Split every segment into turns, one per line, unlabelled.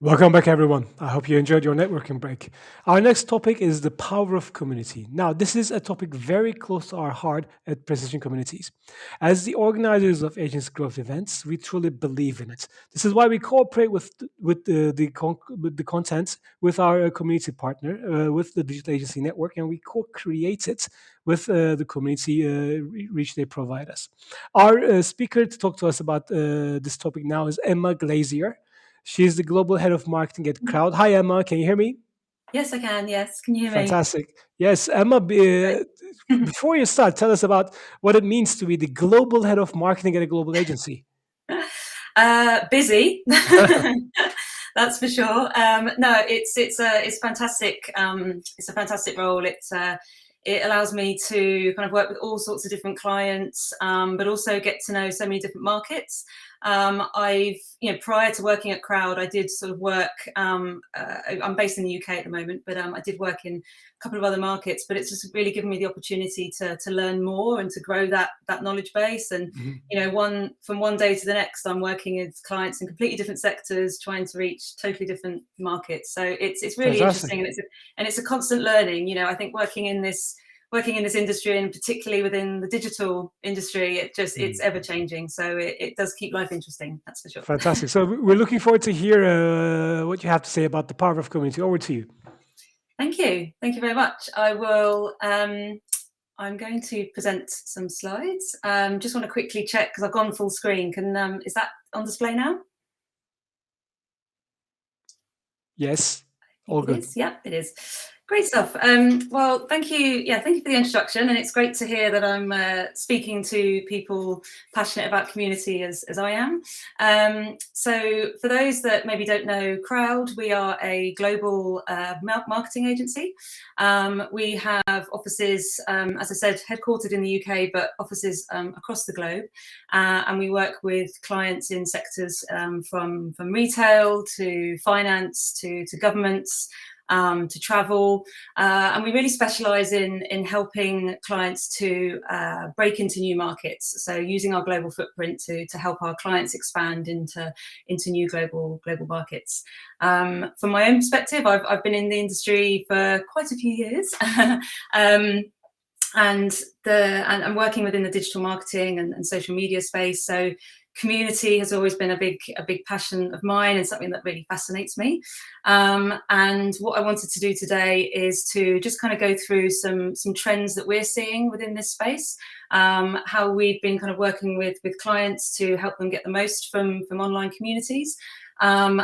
Welcome back, everyone. I hope you enjoyed your networking break. Our next topic is the power of community. Now, this is a topic very close to our heart at Precision Communities. As the organizers of Agents Growth events, we truly believe in it. This is why we cooperate with the content with our community partner, with the Digital Agency Network, and we co-create it with the community reach they provide us. Our speaker to talk to us about this topic now is Emma Glazier. She's the global head of marketing at Crowd. Hi, Emma. Can you hear me?
Yes, I can. Yes. Can you hear me?
Fantastic. Yes, Emma,
Great.
before you start, tell us about what it means to be the global head of marketing at a global agency.
Busy. That's for sure. No, it's fantastic. It's a fantastic role. It allows me to kind of work with all sorts of different clients, but also get to know so many different markets. I've, prior to working at Crowd, I did sort of work. I'm based in the UK at the moment, but I did work in a couple of other markets. But it's just really given me the opportunity to learn more and to grow that knowledge base. And
Mhm.
from one day to the next, I'm working with clients in completely different sectors, trying to reach totally different markets. So it's really
Fantastic.
interesting, and it's a constant learning. I think working in this industry, and particularly within the digital industry, it's
Mhm.
ever changing. So it does keep life interesting. That's for sure.
Fantastic. So we're looking forward to hear what you have to say about the power of community. Over to you.
Thank you. Thank you very much. I will. I'm going to present some slides. Just want to quickly check because I've gone full screen. Is that on display now?
Yes,
I think
all
it
good.
is. Yeah, it is. Great stuff. Well, thank you. Yeah, thank you for the introduction. And it's great to hear that I'm speaking to people passionate about community as I am. So for those that maybe don't know Crowd, we are a global marketing agency. We have offices, as I said, headquartered in the UK, but offices across the globe. And we work with clients in sectors from retail to finance to governments, to travel, and we really specialise in helping clients to break into new markets. So using our global footprint to help our clients expand into new global markets. From my own perspective, I've been in the industry for quite a few years. um, and I'm working within the digital marketing and social media space. So community has always been a big passion of mine and something that really fascinates me. And what I wanted to do today is to just kind of go through some trends that we're seeing within this space, how we've been kind of working with clients to help them get the most from online communities. And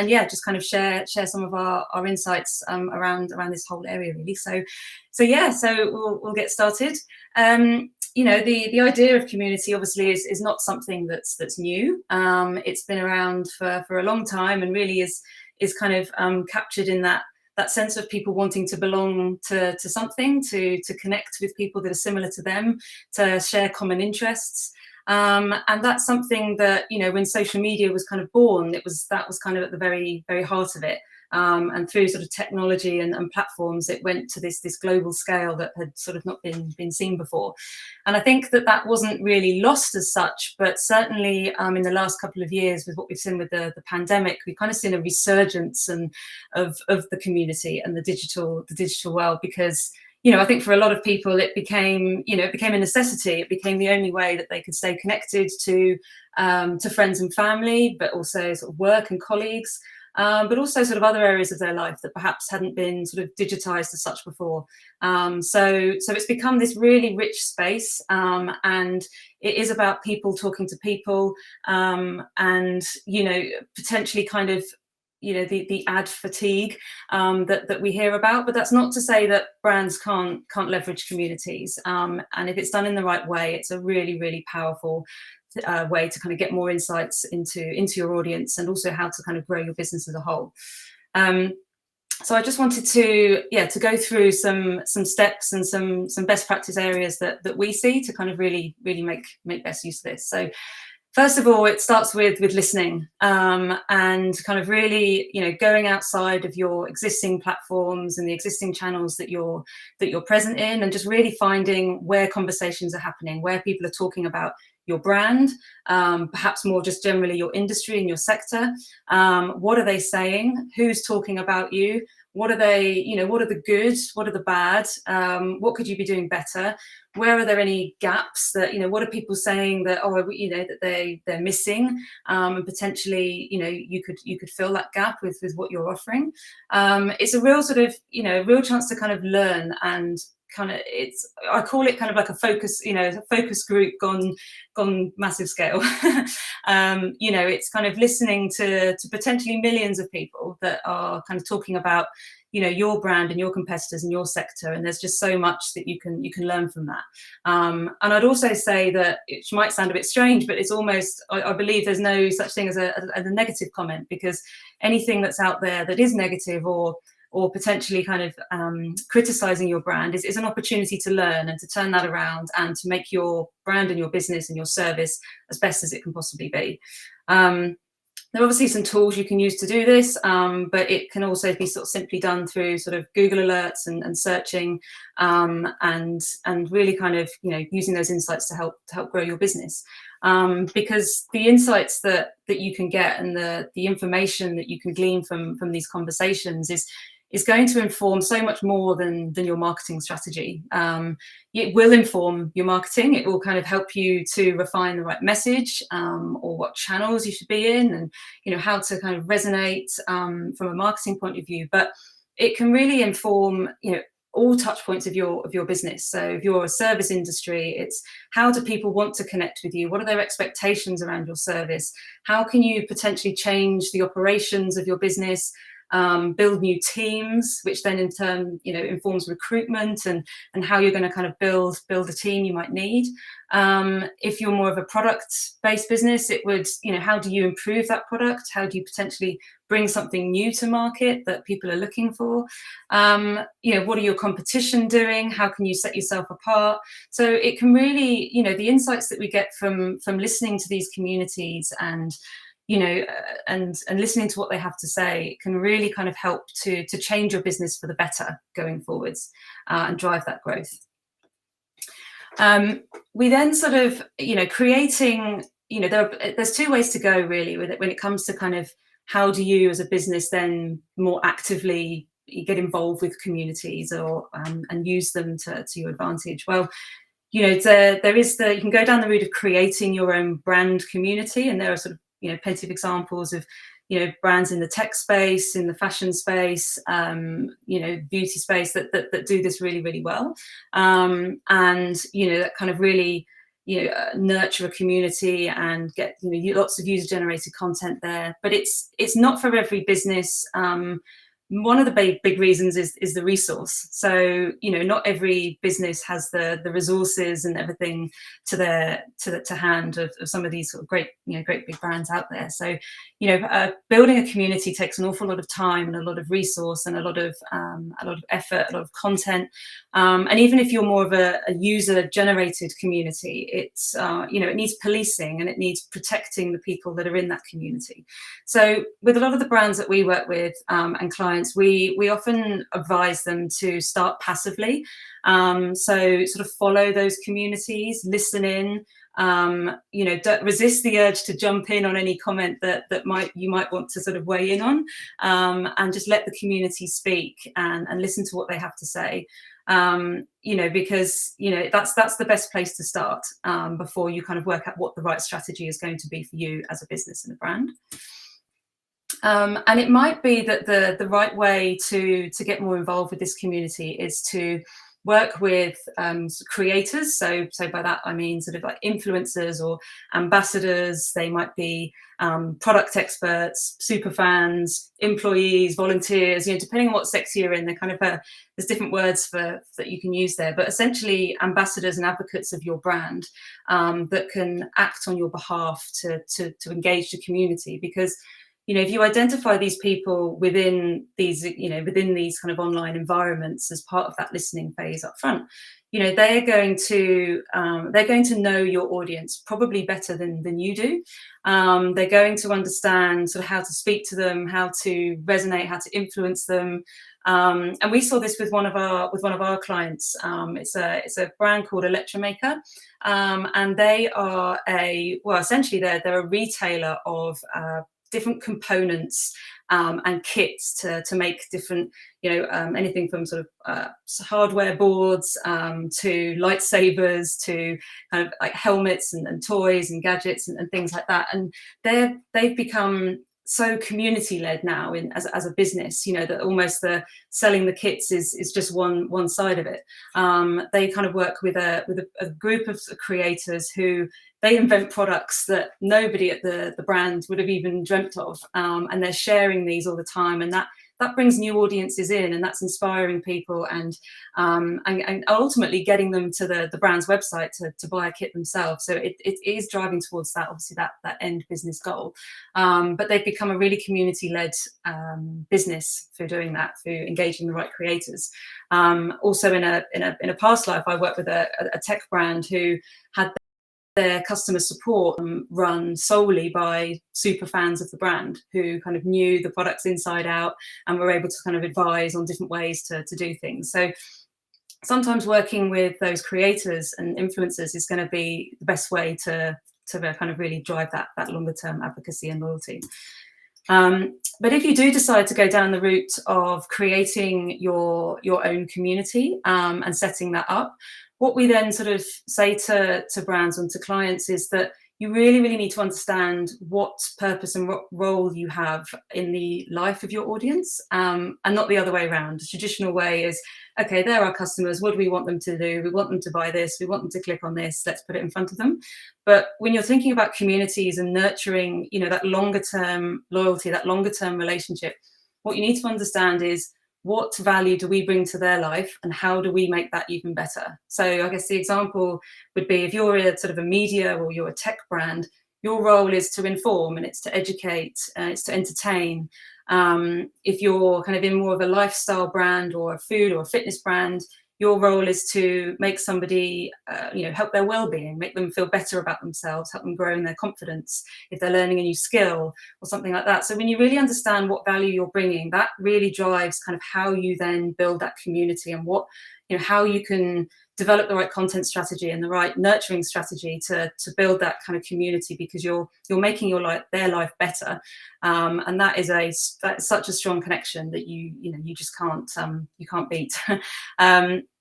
yeah, just kind of share some of our insights around this whole area, really. So yeah, so we'll get started. The idea of community obviously is not something that's new. It's been around for a long time, and really is kind of captured in that sense of people wanting to belong to something, to connect with people that are similar to them, to share common interests. And that's something that, when social media was kind of born, that was kind of at the very, very heart of it. And through sort of technology and platforms, it went to this global scale that had sort of not been seen before. And I think that wasn't really lost as such, but certainly in the last couple of years, with what we've seen with the pandemic, we've kind of seen a resurgence of the community and the digital world, because I think for a lot of people, it became a necessity. It became the only way that they could stay connected to friends and family, but also sort of work and colleagues, but also sort of other areas of their life that perhaps hadn't been sort of digitized as such before. So it's become this really rich space, and it is about people talking to people, and potentially kind of the ad fatigue that we hear about. But that's not to say that brands can't leverage communities, and if it's done in the right way, it's a really, really powerful way to kind of get more insights into your audience, and also how to kind of grow your business as a whole. So I just wanted to go through some steps and some best practice areas that we see to kind of really make best use of this. So First of all, it starts with listening, and kind of really, going outside of your existing platforms and the existing channels that you're present in, and just really finding where conversations are happening, where people are talking about your brand, perhaps more just generally your industry and your sector. What are they saying? Who's talking about you? What are they? What are the good? What are the bad? What could you be doing better? Where are there any gaps that, what are people saying that, that they're missing, and potentially, you could fill that gap with what you're offering. It's a real sort of, real chance to kind of learn, and I call it kind of like a focus, a focus group gone massive scale. It's kind of listening to potentially millions of people that are kind of talking about, your brand and your competitors and your sector, and there's just so much that you can learn from that. And I'd also say that, it might sound a bit strange, but it's almost, I believe there's no such thing as a negative comment, because anything that's out there that is negative or potentially kind of criticizing your brand is an opportunity to learn and to turn that around and to make your brand and your business and your service as best as it can possibly be. There are obviously some tools you can use to do this, but it can also be sort of simply done through sort of Google alerts and searching, and really kind of, using those insights to help grow your business. Because the insights that you can get, and the information that you can glean from these conversations is going to inform so much more than your marketing strategy. It will inform your marketing. It will kind of help you to refine the right message, or what channels you should be in, and how to kind of resonate from a marketing point of view. But it can really inform all touch points of your business. So if you're a service industry, it's how do people want to connect with you? What are their expectations around your service? How can you potentially change the operations of your business? Build new teams, which then in turn, informs recruitment and how you're going to kind of build a team you might need. If you're more of a product-based business, it would, how do you improve that product? How do you potentially bring something new to market that people are looking for? What are your competition doing? How can you set yourself apart? So it can really, the insights that we get from listening to these communities and and listening to what they have to say can really kind of help to change your business for the better going forwards, and drive that growth. We then sort of, creating, there's two ways to go really with it when it comes to kind of how do you as a business then more actively get involved with communities or and use them to your advantage. Well, there is you can go down the route of creating your own brand community, and there are sort of plenty of examples of brands in the tech space, in the fashion space, beauty space that do this really, really well, and that kind of really nurture a community and get lots of user generated content there. But it's not for every business. One of the big reasons is the resource. So not every business has the resources and everything to hand of some of these sort of great great big brands out there. So building a community takes an awful lot of time and a lot of resource and a lot of effort, a lot of content, and even if you're more of a user generated community, it's it needs policing and it needs protecting the people that are in that community. So with a lot of the brands that we work with and clients, we often advise them to start passively, so sort of follow those communities, listen in, don't resist the urge to jump in on any comment that you might want to sort of weigh in on, and just let the community speak and listen to what they have to say, because that's the best place to start before you kind of work out what the right strategy is going to be for you as a business and a brand. And it might be that the right way to get more involved with this community is to work with creators. So by that I mean sort of like influencers or ambassadors. They might be product experts, super fans, employees, volunteers. Depending on what sector you're in, there's different words that you can use there. But essentially, ambassadors and advocates of your brand that can act on your behalf to engage the community, because if you identify these people within these kind of online environments as part of that listening phase up front, they're going to know your audience probably better than you do. They're going to understand sort of how to speak to them, how to resonate, how to influence them. And we saw this with one of our clients. It's a brand called Electromaker, and they are essentially they're a retailer of different components and kits to make different, anything from sort of hardware boards to lightsabers to kind of like helmets and toys and gadgets and things like that. And they've become so community led now as a business, that almost the selling the kits is just one side of it. They kind of work with a group of creators who they invent products that nobody at the brand would have even dreamt of, and they're sharing these all the time, and that brings new audiences in, and that's inspiring people and ultimately getting them to the brand's website to buy a kit themselves. So it is driving towards that, obviously, that end business goal. But they've become a really community-led business through doing that, through engaging the right creators. Also, in a past life, I worked with a tech brand who had their customer support run solely by super fans of the brand who kind of knew the products inside out and were able to kind of advise on different ways to do things. So sometimes working with those creators and influencers is going to be the best way to kind of really drive that longer term advocacy and loyalty. But if you do decide to go down the route of creating your own community and setting that up, what we then sort of say to brands and to clients is that you really, really need to understand what purpose and what role you have in the life of your audience, and not the other way around. The traditional way is, okay, they're our customers. What do we want them to do? We want them to buy this. We want them to click on this. Let's put it in front of them. But when you're thinking about communities and nurturing, that longer term loyalty, that longer term relationship, what you need to understand is, what value do we bring to their life and how do we make that even better? So I guess the example would be, if you're a sort of a media or you're a tech brand, your role is to inform and it's to educate and it's to entertain. If you're kind of in more of a lifestyle brand or a food or a fitness brand, your role is to make somebody, help their well-being, make them feel better about themselves, help them grow in their confidence if they're learning a new skill or something like that. So when you really understand what value you're bringing, that really drives kind of how you then build that community and how you can develop the right content strategy and the right nurturing strategy to build that kind of community, because you're making their life better, and that's such a strong connection that you just can't beat.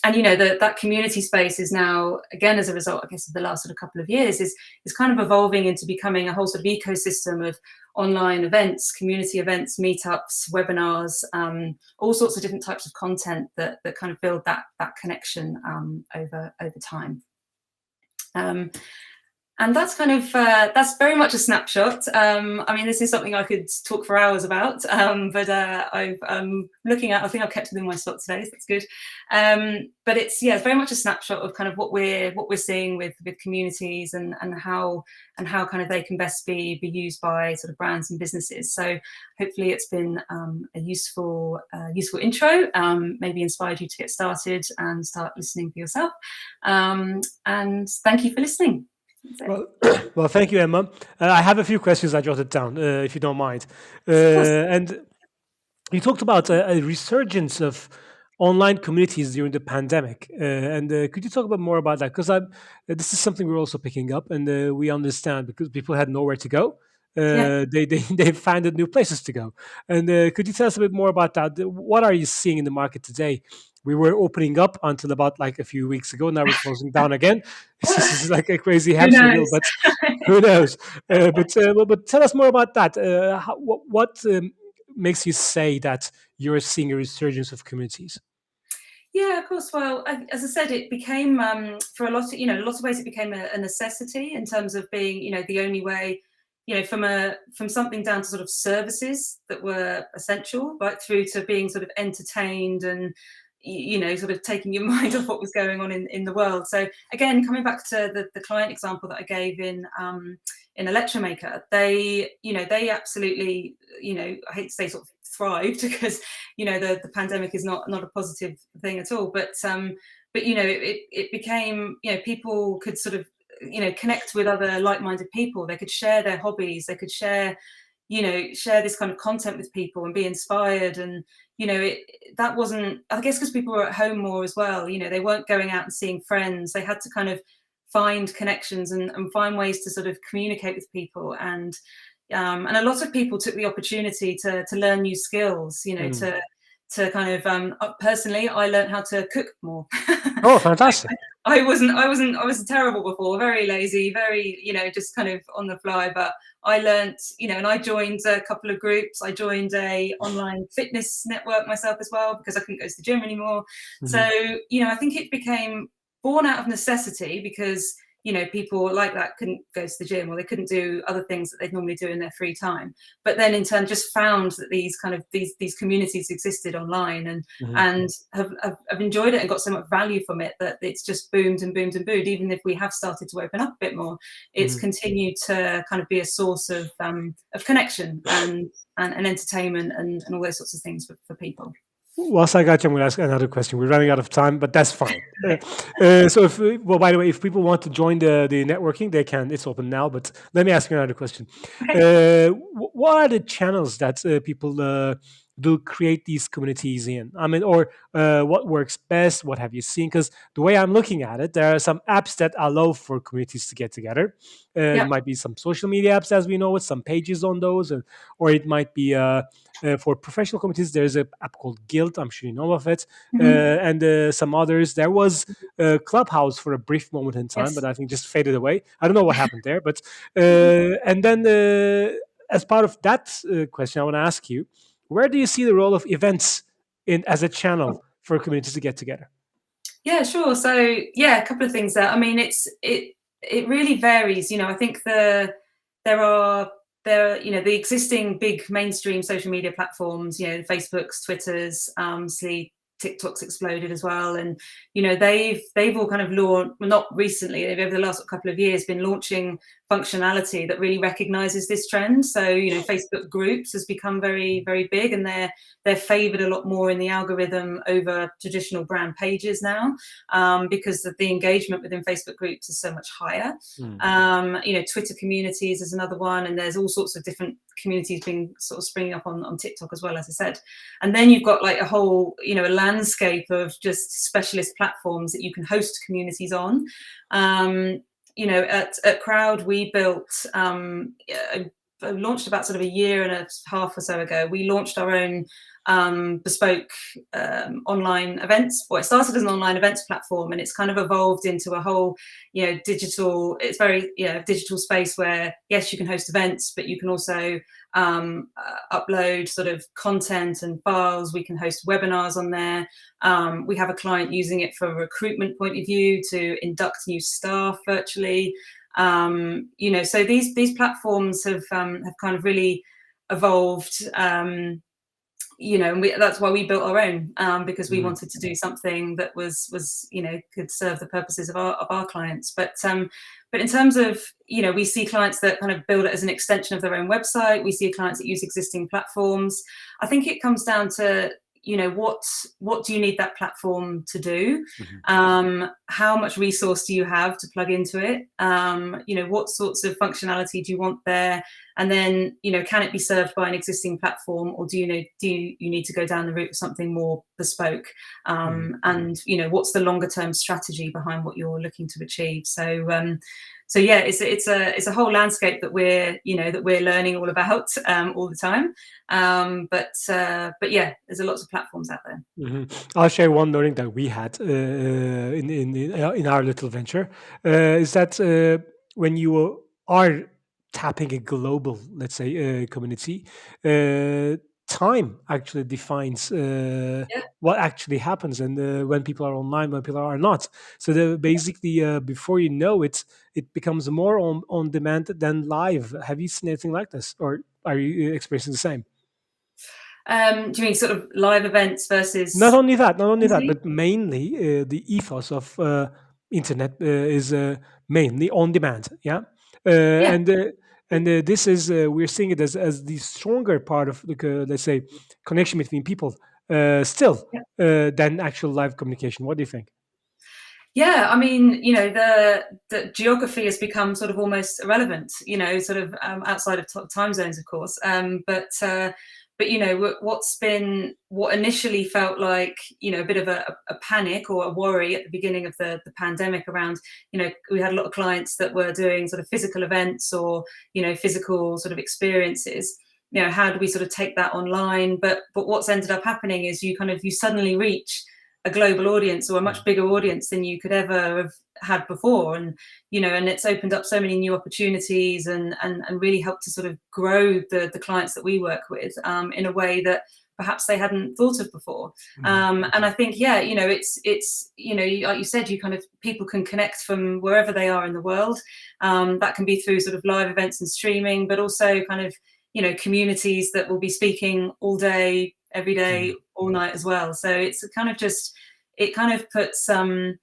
And that community space is now, again, as a result, I guess, of the last sort of couple of years, is kind of evolving into becoming a whole sort of ecosystem of online events, community events, meetups, webinars, all sorts of different types of content that kind of build that connection over time. And that's kind of that's very much a snapshot. I mean, this is something I could talk for hours about, but I'm looking at. I think I've kept within my slot today, so that's good. But it's very much a snapshot of kind of what we're seeing with communities and how kind of they can best be used by sort of brands and businesses. So hopefully it's been a useful intro, maybe inspired you to get started and start listening for yourself. And thank you for listening.
Well, thank you, Emma. I have a few questions I jotted down, if you don't mind. And you talked about a resurgence of online communities during the pandemic. And could you talk about more about that? Because this is something we're also picking up, and we understand because people had nowhere to go. They found new places to go. And could you tell us a bit more about that? What are you seeing in the market today? We were opening up until about like a few weeks ago. Now we're closing down again. This is like a crazy hamster wheel, but who knows? But tell us more about that. What makes you say that you're seeing a resurgence of communities?
Yeah, of course. Well, as I said, it became for a lot of ways it became a necessity in terms of being the only way, from something down to sort of services that were essential, right through to being sort of entertained and sort of taking your mind off what was going on in the world. So again, coming back to the client example that I gave in Electromaker, they absolutely, I hate to say sort of thrived because the pandemic is not a positive thing at all, but it became, people could sort of connect with other like-minded people. They could share their hobbies, they could share this kind of content with people and be inspired. And that wasn't, I guess, because people were at home more as well. They weren't going out and seeing friends. They had to kind of find connections and find ways to sort of communicate with people. And a lot of people took the opportunity to learn new skills,
Mhm.
to kind of personally, I learned how to cook more.
Oh, fantastic.
I was terrible before, very lazy, very, just kind of on the fly. But I learned, and I joined a couple of groups. I joined a online fitness network myself as well, because I couldn't go to the gym anymore. So,
Mhm.
I think it became born out of necessity, because people like that couldn't go to the gym, or they couldn't do other things that they'd normally do in their free time. But then in turn just found that these communities existed online,
Mhm.
and have enjoyed it and got so much value from it, that it's just boomed and boomed and boomed. Even if we have started to open up a bit more, it's
Mhm.
continued to kind of be a source of connection and entertainment, and all those sorts of things for people.
Whilst I got you, I'm going to ask another question. We're running out of time, but that's fine.
Okay.
So, well, by the way, if people want to join the networking, they can. It's open now. But let me ask you another question.
Okay.
What are the channels that people do create these communities in? I mean, or what works best? What have you seen? Because the way I'm looking at it, there are some apps that allow for communities to get together. There
Yeah.
might be some social media apps, as we know it, some pages on those, or it might be for professional communities. There's an app called Guild. I'm sure you know of it,
Hmm.
and some others. There was Clubhouse for a brief moment in time, but
Yes.
I think just faded away. I don't know what happened there, but and then as part of that question, I want to ask you, where do you see the role of events in as a channel for communities to get together?
Yeah, sure. So yeah, a couple of things there. I mean, it really varies. I think there are the existing big mainstream social media platforms. Facebooks, Twitters, see TikTok's exploded as well, and they've all kind of launched. Well, not recently. They've, over the last couple of years, been launching functionality that really recognizes this trend. So Facebook groups has become very, very big, and they're favored a lot more in the algorithm over traditional brand pages now, because of the engagement within Facebook groups is so much higher.
Mm.
Twitter communities is another one, and there's all sorts of different communities being sort of springing up on TikTok as well, as I said. And then you've got like a whole, a landscape of just specialist platforms that you can host communities on. At Crowd, we built, launched about sort of a year and a half or so ago. We launched our own bespoke online events. Well, it started as an online events platform, and it's kind of evolved into a whole, digital. It's very, digital space where yes, you can host events, but you can also upload sort of content and files. We can host webinars on there. We have a client using it from a recruitment point of view to induct new staff virtually. So these platforms have kind of really evolved. And that's why we built our own, because we
Mm.
wanted to do something that was could serve the purposes of our clients. But in terms of, we see clients that kind of build it as an extension of their own website. We see clients that use existing platforms. I think it comes down to, what do you need that platform to do?
Mhm.
How much resource do you have to plug into it? What sorts of functionality do you want there? And then, can it be served by an existing platform, or do you need to go down the route of something more bespoke?
Mhm.
And what's the longer term strategy behind what you're looking to achieve? So yeah, it's a whole landscape that we're learning all about all the time. But yeah, there's a lots of platforms out there.
Mhm. I'll share one learning that we had in our little venture is that when you are tapping a global, let's say, community, uh, time actually defines
Yeah.
what actually happens and when people are online, when people are not. So basically, before you know it, it becomes more on demand than live. Have you seen anything like this, or are you experiencing the same?
Do you mean sort of live events
Not
versus
only that, not only that,
easy?
but mainly the ethos of internet is mainly on demand. Yeah,
Yeah,
and this is we're seeing it as the stronger part of the let's say connection between people still
yeah.
than actual live communication. What do you think?
Yeah, I mean, the geography has become sort of almost irrelevant, sort of outside of time zones, of course. But what initially felt like a bit of a panic or a worry at the beginning of the pandemic around, we had a lot of clients that were doing sort of physical events or physical sort of experiences. How do we sort of take that online? But what's ended up happening is you suddenly reach a global audience or a much bigger audience than you could ever have had before, and it's opened up so many new opportunities and really helped to sort of grow the clients that we work with in a way that perhaps they hadn't thought of before.
Mhm.
And I think, yeah, it's like you said, you kind of people can connect from wherever they are in the world. That can be through sort of live events and streaming, but also kind of communities that will be speaking all day, every day,
Mhm.
all night as well. So it's kind of just it kind of puts again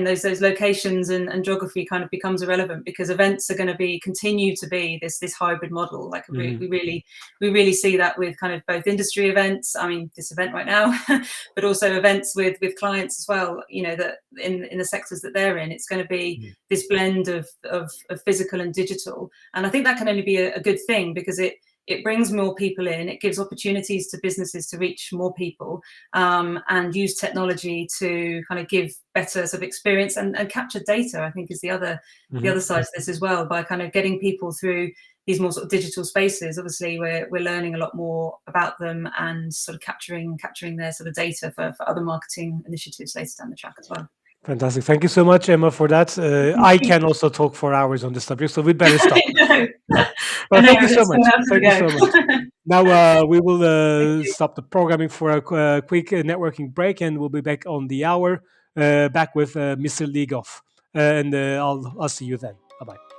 those locations and geography kind of becomes irrelevant because events are going to be continue to be this hybrid model. Like
Mhm.
we really see that with kind of both industry events, I mean this event right now, but also events with clients as well, that in the sectors that they're in, it's going to be
Mhm.
this blend of physical and digital. And I think that can only be a good thing because it brings more people in, it gives opportunities to businesses to reach more people, and use technology to kind of give better sort of experience and capture data. I think is the other
Mhm.
side to this as well, by kind of getting people through these more sort of digital spaces. Obviously we're learning a lot more about them and sort of capturing their sort of data for other marketing initiatives later down the track as well.
Fantastic. Thank you so much, Emma, for that.
Thank
I
you.
can also talk for hours on this subject, so we'd better stop.
I know. I
Well,
know,
thank you
but
so
it's
much.
someone else
Thank you so much.
to go.
Now we will
Thank you.
stop the programming for a quick networking break, and we'll be back on the hour, back with Mr. Leagoff, and I'll see you then. Bye bye.